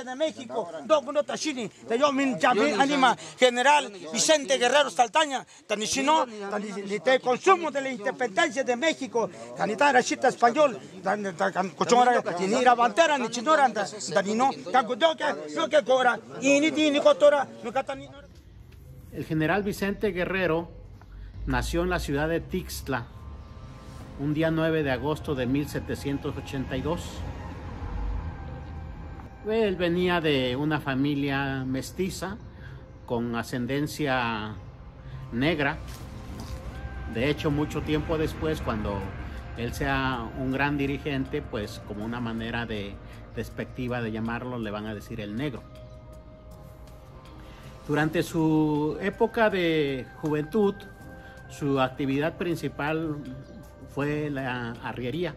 de México, Docuno Tachini, de yo min llame anima general Vicente Guerrero Saltaña, Tanishino, de consumo de la independencia de México, Tanita Rachita Español, Cochora, Tinira Bantera, ni Chinora, Danino, Tacudoca, no que cora, y ni Cotora, no Catanino. El general Vicente Guerrero nació en la ciudad de Tixtla, un día 9 de agosto de 1782. Él venía de una familia mestiza con ascendencia negra. De hecho, mucho tiempo después, cuando él sea un gran dirigente, pues como una manera despectiva de llamarlo, le van a decir el negro. Durante su época de juventud, su actividad principal fue la arriería,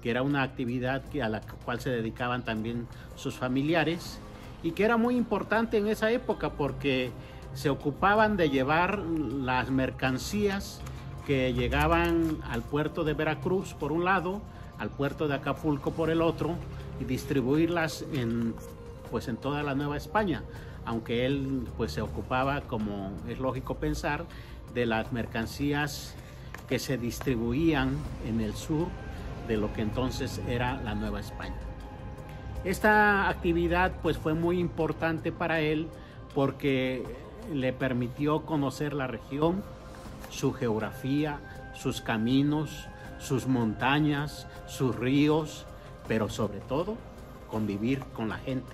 que era una actividad a la cual se dedicaban también sus familiares y que era muy importante en esa época porque se ocupaban de llevar las mercancías que llegaban al puerto de Veracruz por un lado, al puerto de Acapulco por el otro, y distribuirlas en toda la Nueva España, aunque él pues se ocupaba, como es lógico pensar, de las mercancías que se distribuían en el sur de lo que entonces era la Nueva España. Esta actividad pues fue muy importante para él porque le permitió conocer la región, su geografía, sus caminos, sus montañas, sus ríos, pero sobre todo convivir con la gente.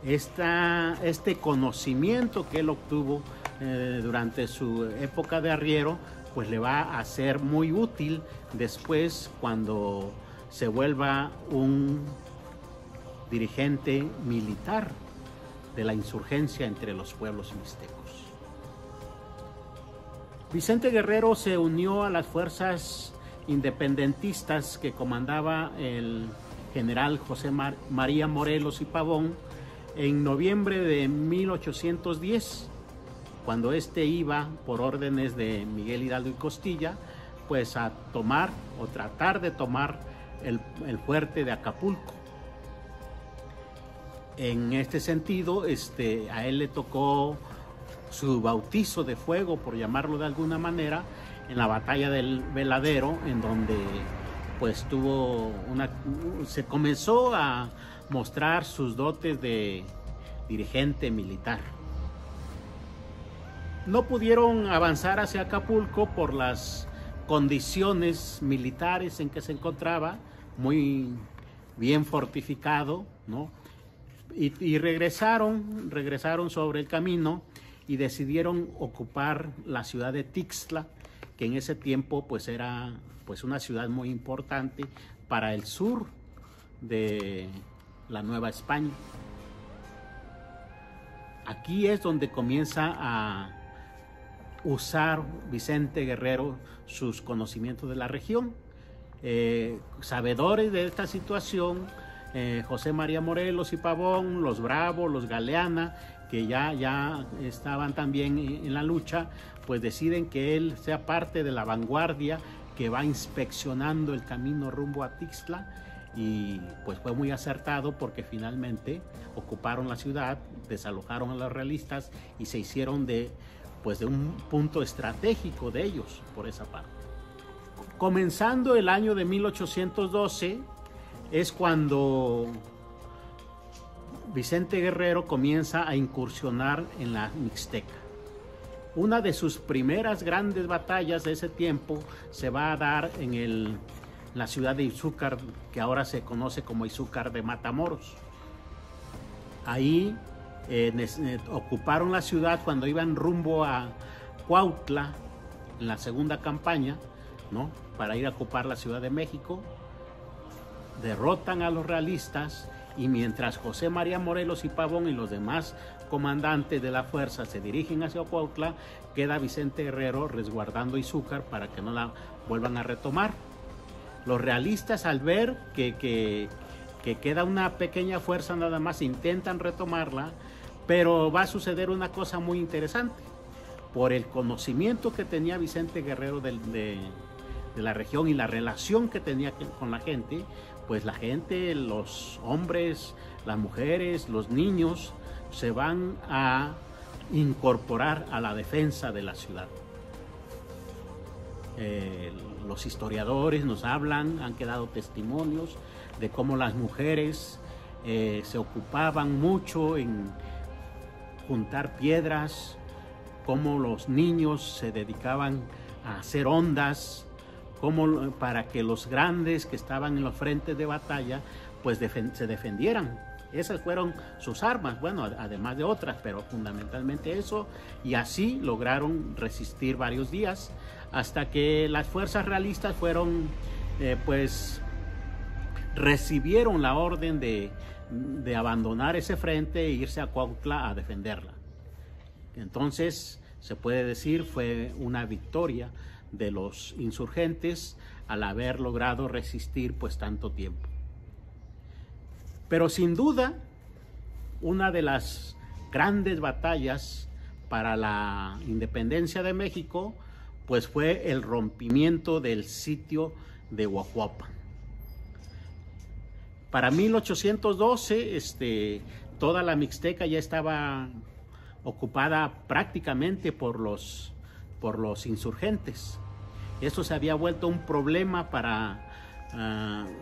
Este conocimiento que él obtuvo durante su época de arriero, pues le va a ser muy útil después cuando se vuelva un dirigente militar de la insurgencia entre los pueblos mixtecos. Vicente Guerrero se unió a las fuerzas independentistas que comandaba el general José María Morelos y Pavón en noviembre de 1810, cuando este iba, por órdenes de Miguel Hidalgo y Costilla, pues a tomar o tratar de tomar el fuerte de Acapulco. En este sentido, a él le tocó su bautizo de fuego, por llamarlo de alguna manera, en la batalla del Veladero, en donde pues se comenzó a mostrar sus dotes de dirigente militar. No pudieron avanzar hacia Acapulco por las condiciones militares en que se encontraba, muy bien fortificado, ¿no? Y regresaron sobre el camino y decidieron ocupar la ciudad de Tixtla, que en ese tiempo pues era pues una ciudad muy importante para el sur de la Nueva España. Aquí es donde comienza a usar Vicente Guerrero sus conocimientos de la región. Sabedores de esta situación, José María Morelos y Pavón, los Bravos, los Galeana, que ya estaban también en la lucha, pues deciden que él sea parte de la vanguardia que va inspeccionando el camino rumbo a Tixtla, y pues fue muy acertado porque finalmente ocuparon la ciudad, desalojaron a los realistas y se hicieron de un punto estratégico de ellos por esa parte. Comenzando el año de 1812 es cuando Vicente Guerrero comienza a incursionar en la Mixteca. Una de sus primeras grandes batallas de ese tiempo se va a dar en la ciudad de Izúcar, que ahora se conoce como Izúcar de Matamoros. Ahí ocuparon la ciudad cuando iban rumbo a Cuautla en la segunda campaña, ¿no?, para ir a ocupar la Ciudad de México. Derrotan a los realistas y mientras José María Morelos y Pavón y los demás comandantes de la fuerza se dirigen hacia Cuautla, queda Vicente Guerrero resguardando Izúcar para que no la vuelvan a retomar. Los realistas, al ver que queda una pequeña fuerza nada más, intentan retomarla, pero va a suceder una cosa muy interesante. Por el conocimiento que tenía Vicente Guerrero de la región y la relación que tenía con la gente, pues la gente, los hombres, las mujeres, los niños se van a incorporar a la defensa de la ciudad. Los historiadores nos hablan, han quedado testimonios de cómo las mujeres se ocupaban mucho en juntar piedras, cómo los niños se dedicaban a hacer hondas, cómo para que los grandes que estaban en los frentes de batalla pues se defendieran. Esas fueron sus armas, bueno, además de otras, pero fundamentalmente eso, y así lograron resistir varios días hasta que las fuerzas realistas fueron, pues, recibieron la orden de abandonar ese frente e irse a Cuautla a defenderla. Entonces, se puede decir, fue una victoria de los insurgentes al haber logrado resistir pues tanto tiempo. Pero sin duda, una de las grandes batallas para la independencia de México pues fue el rompimiento del sitio de Huajuapan. Para 1812, toda la Mixteca ya estaba ocupada prácticamente por los insurgentes. Esto se había vuelto un problema para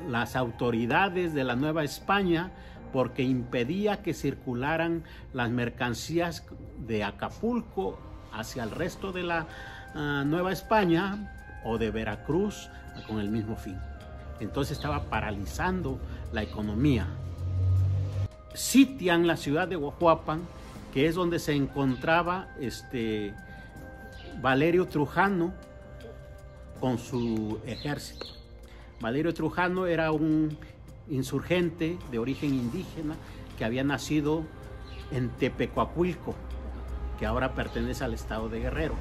las autoridades de la Nueva España, porque impedía que circularan las mercancías de Acapulco hacia el resto de la Nueva España o de Veracruz con el mismo fin. Entonces estaba paralizando la economía. Sitian la ciudad de Huajuapan, que es donde se encontraba Valerio Trujano con su ejército. Valerio Trujano era un insurgente de origen indígena que había nacido en Tepecuacuilco, que ahora pertenece al estado de Guerrero.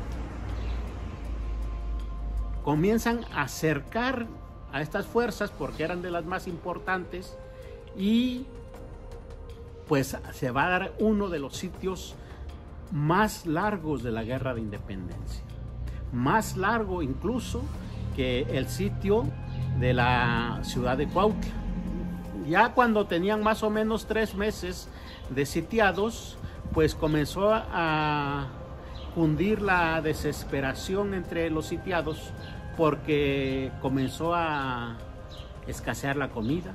Comienzan a acercar a estas fuerzas porque eran de las más importantes y pues se va a dar uno de los sitios más largos de la Guerra de Independencia, más largo incluso que el sitio de la ciudad de Cuautla. Ya cuando tenían más o menos 3 meses de sitiados, pues comenzó a cundir la desesperación entre los sitiados porque comenzó a escasear la comida,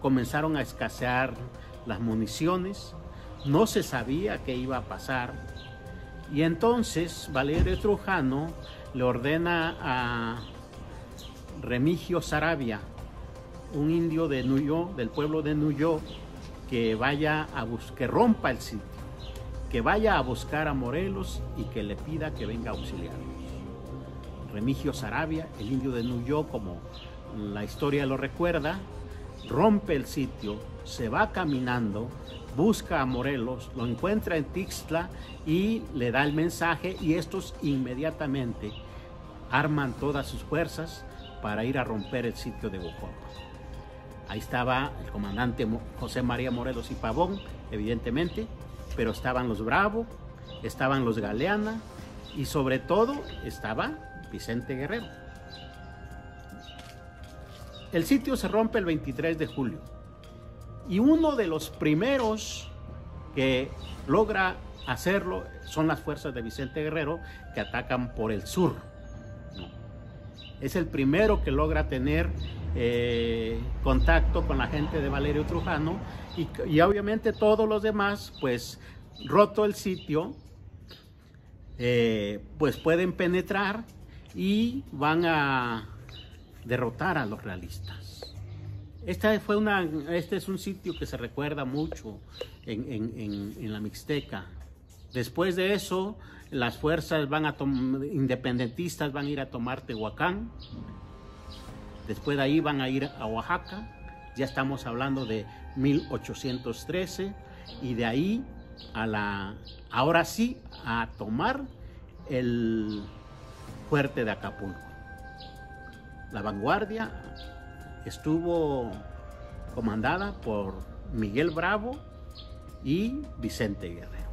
comenzaron a escasear las municiones, no se sabía qué iba a pasar, y entonces Valerio Trujano le ordena a Remigio Saravia, un indio de Nuyó, del pueblo de Nuyó, que vaya que rompa el sitio, que vaya a buscar a Morelos y que le pida que venga a auxiliarlos. Remigio Saravia, el indio de Nuyó, como la historia lo recuerda, rompe el sitio, se va caminando, busca a Morelos, lo encuentra en Tixtla y le da el mensaje, y estos inmediatamente arman todas sus fuerzas para ir a romper el sitio de Huajuapan. Ahí estaba el comandante José María Morelos y Pavón, evidentemente, pero estaban los Bravo, estaban los Galeana y sobre todo estaba Vicente Guerrero. El sitio se rompe el 23 de julio y uno de los primeros que logra hacerlo son las fuerzas de Vicente Guerrero, que atacan por el sur. Es el primero que logra tener contacto con la gente de Valerio Trujano y obviamente todos los demás, pues roto el sitio, pues pueden penetrar y van a derrotar a los realistas. Este es un sitio que se recuerda mucho en la Mixteca. Después de eso, las fuerzas independentistas van a ir a tomar Tehuacán. Después de ahí van a ir a Oaxaca. Ya estamos hablando de 1813. Y de ahí ahora sí, a tomar el fuerte de Acapulco. La vanguardia estuvo comandada por Miguel Bravo y Vicente Guerrero.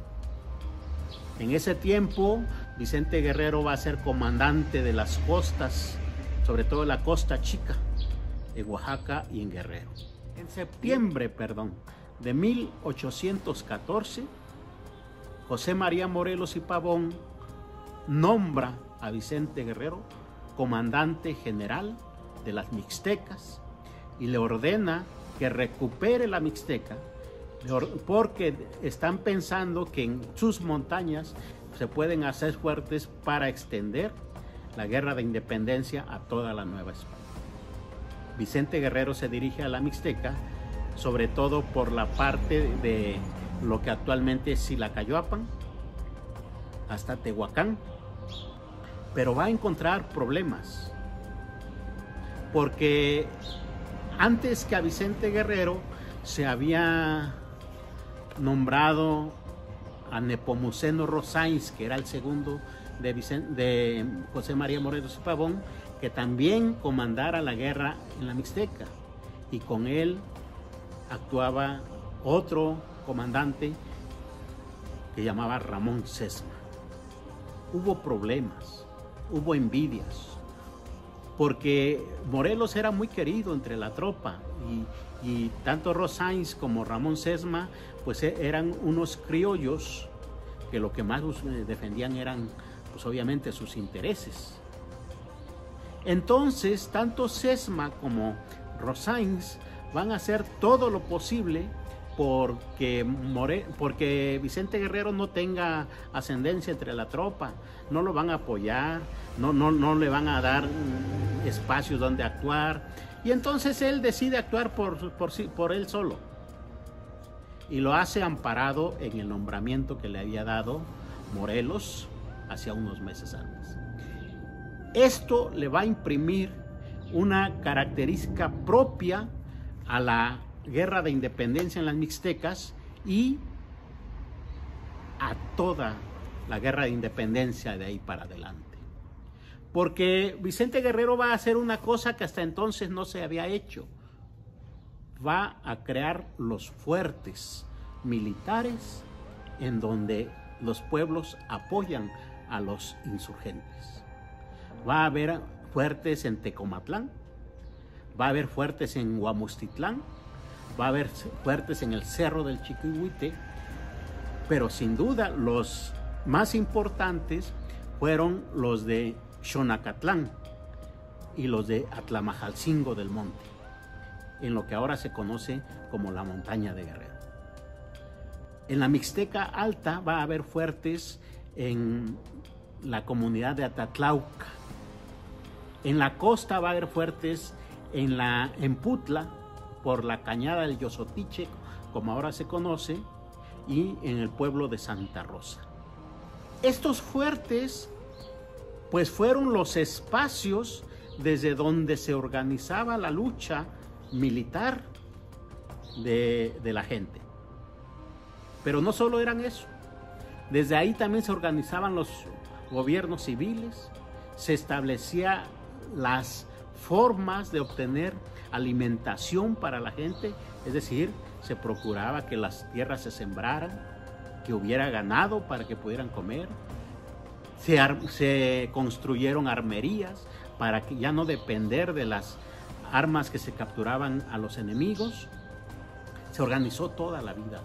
En ese tiempo, Vicente Guerrero va a ser comandante de las costas, sobre todo la Costa Chica. en Oaxaca y en Guerrero. En septiembre, de 1814, José María Morelos y Pavón nombra a Vicente Guerrero comandante general de las Mixtecas y le ordena que recupere la Mixteca, porque están pensando que en sus montañas se pueden hacer fuertes para extender la guerra de independencia a toda la Nueva España. Vicente Guerrero se dirige a la Mixteca, sobre todo por la parte de lo que actualmente es Silacayoapan, hasta Tehuacán, pero va a encontrar problemas, porque antes que a Vicente Guerrero se había nombrado a Nepomuceno Rosáins, que era el segundo de José María Morelos y Pavón, que también comandara la guerra en la Mixteca, y con él actuaba otro comandante que llamaba Ramón Sesma. Hubo problemas, hubo envidias, porque Morelos era muy querido entre la tropa, y tanto Rosáins como Ramón Sesma pues eran unos criollos que lo que más defendían eran pues obviamente sus intereses. Entonces tanto Sesma como Rosáins van a hacer todo lo posible porque Vicente Guerrero no tenga ascendencia entre la tropa, no lo van a apoyar, no le van a dar espacios donde actuar, y entonces él decide actuar por él solo, y lo hace amparado en el nombramiento que le había dado Morelos hacia unos meses antes. Esto le va a imprimir una característica propia a la guerra de independencia en las Mixtecas y a toda la guerra de independencia de ahí para adelante. Porque Vicente Guerrero va a hacer una cosa que hasta entonces no se había hecho. Va a crear los fuertes militares en donde los pueblos apoyan a los insurgentes. Va a haber fuertes en Tecomatlán, va a haber fuertes en Huamustitlán, va a haber fuertes en el Cerro del Chiquihuite, pero sin duda los más importantes fueron los de Xonacatlán y los de Atlamajalcingo del Monte, en lo que ahora se conoce como la Montaña de Guerrero. En la Mixteca Alta va a haber fuertes en la comunidad de Atatlauca. En la costa va a haber fuertes en Putla, por la cañada del Yosotiche, como ahora se conoce, y en el pueblo de Santa Rosa. Estos fuertes pues fueron los espacios desde donde se organizaba la lucha militar de la gente. Pero no solo eran eso, desde ahí también se organizaban los gobiernos civiles, se establecían las formas de obtener alimentación para la gente, es decir, se procuraba que las tierras se sembraran, que hubiera ganado para que pudieran comer. Se construyeron armerías para que ya no depender de las armas que se capturaban a los enemigos. Se organizó toda la vida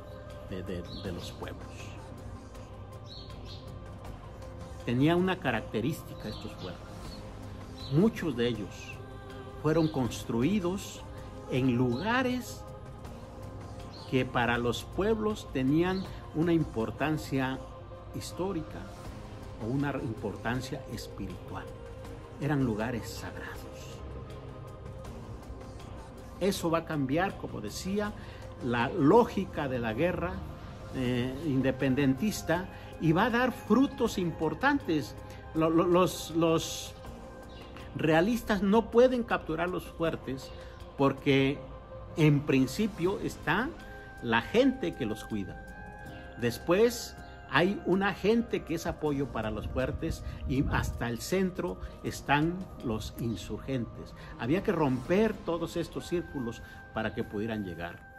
de los pueblos. Tenía una característica estos fuertes. Muchos de ellos fueron construidos en lugares que para los pueblos tenían una importancia histórica o una importancia espiritual. Eran lugares sagrados. Eso va a cambiar, como decía, la lógica de la guerra independentista, y va a dar frutos importantes. Los realistas no pueden capturar los fuertes porque en principio está la gente que los cuida. Después hay una gente que es apoyo para los fuertes, y hasta el centro están los insurgentes. Había que romper todos estos círculos para que pudieran llegar.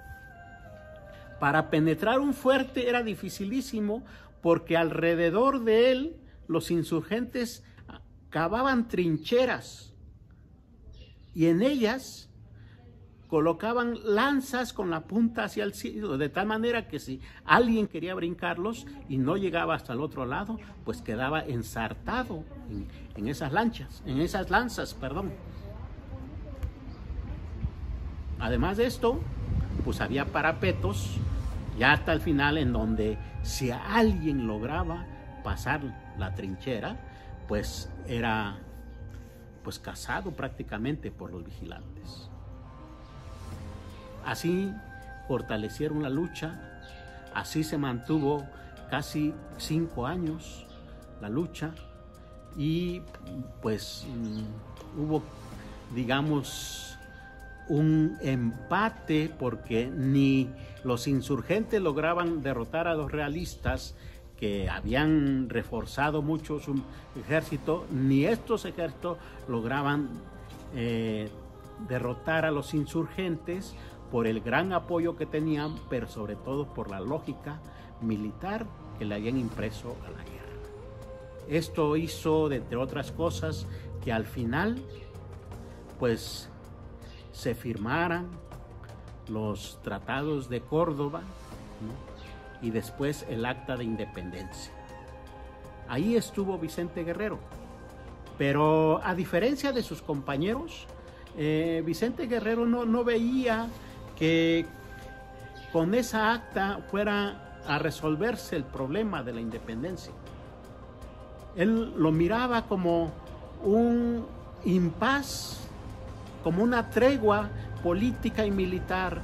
Para penetrar un fuerte era dificilísimo, porque alrededor de él los insurgentes cavaban trincheras, y en ellas colocaban lanzas con la punta hacia el cielo, de tal manera que si alguien quería brincarlos y no llegaba hasta el otro lado, pues quedaba ensartado en esas lanzas, perdón. Además de esto, pues había parapetos ya hasta el final, en donde si alguien lograba pasar la trinchera, pues era pues cazado prácticamente por los vigilantes. Así fortalecieron la lucha, así se mantuvo casi 5 años la lucha, y pues hubo, digamos, un empate, porque ni los insurgentes lograban derrotar a los realistas, que habían reforzado mucho su ejército, ni estos ejércitos lograban derrotar a los insurgentes por el gran apoyo que tenían, pero sobre todo por la lógica militar que le habían impreso a la guerra. Esto hizo, entre otras cosas, que al final pues se firmaran los tratados de Córdoba, ¿no? Y después el Acta de Independencia. Ahí estuvo Vicente Guerrero, pero a diferencia de sus compañeros, Vicente Guerrero no veía que con esa acta fuera a resolverse el problema de la independencia. Él lo miraba como un impas, como una tregua política y militar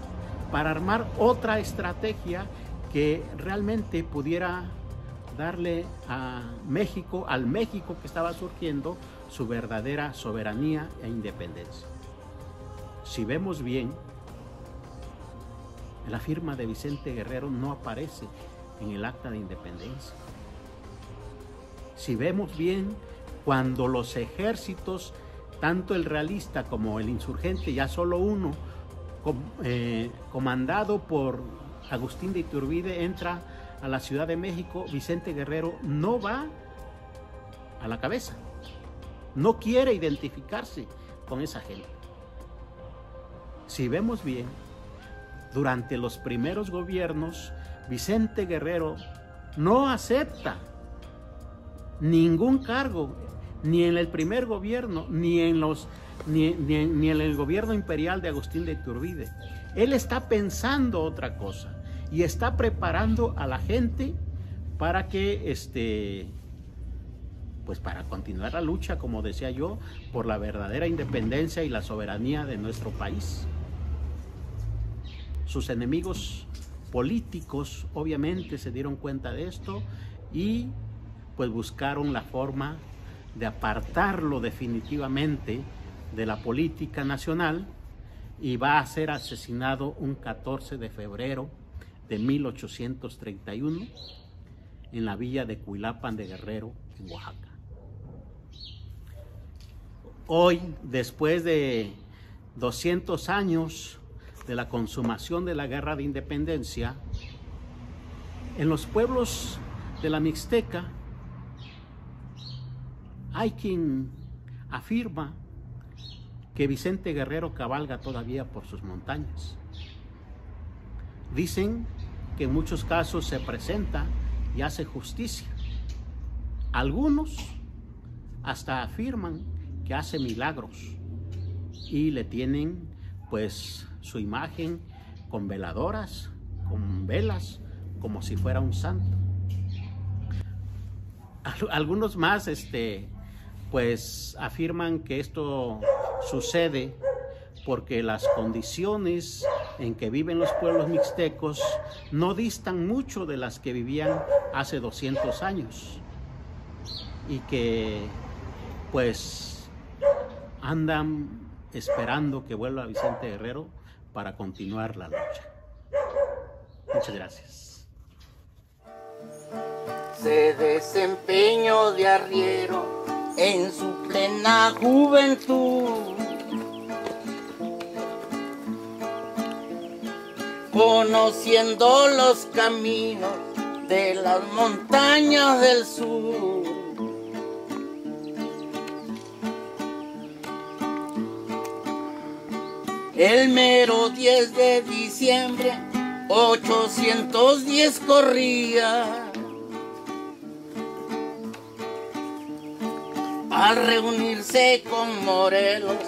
para armar otra estrategia que realmente pudiera darle a México, al México que estaba surgiendo, su verdadera soberanía e independencia. Si vemos bien, la firma de Vicente Guerrero no aparece en el Acta de Independencia. Si vemos bien, cuando los ejércitos, tanto el realista como el insurgente, ya solo uno, comandado por Agustín de Iturbide, entra a la Ciudad de México, Vicente Guerrero no va a la cabeza, no quiere identificarse con esa gente. Si vemos bien, durante los primeros gobiernos, Vicente Guerrero no acepta ningún cargo, ni en el primer gobierno, ni en el gobierno imperial de Agustín de Iturbide. Él está pensando otra cosa y está preparando a la gente para que pues para continuar la lucha, como decía yo, por la verdadera independencia y la soberanía de nuestro país. Sus enemigos políticos obviamente se dieron cuenta de esto y pues buscaron la forma de apartarlo definitivamente de la política nacional, y va a ser asesinado un 14 de febrero de 1831 en la villa de Cuilapan de Guerrero, en Oaxaca. Hoy, después de 200 años de la consumación de la Guerra de Independencia, en los pueblos de la Mixteca hay quien afirma que Vicente Guerrero cabalga todavía por sus montañas. Dicen que en muchos casos se presenta y hace justicia. Algunos hasta afirman que hace milagros y le tienen pues su imagen con veladoras, con velas, como si fuera un santo. Algunos más pues afirman que esto sucede porque las condiciones en que viven los pueblos mixtecos no distan mucho de las que vivían hace 200 años y que pues andan esperando que vuelva Vicente Guerrero para continuar la lucha. Muchas gracias. Se desempeñó de arriero en su plena juventud, conociendo los caminos de las montañas del sur. El mero 10 de diciembre 810 corría. Al reunirse con Morelos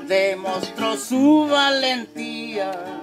demostró su valentía.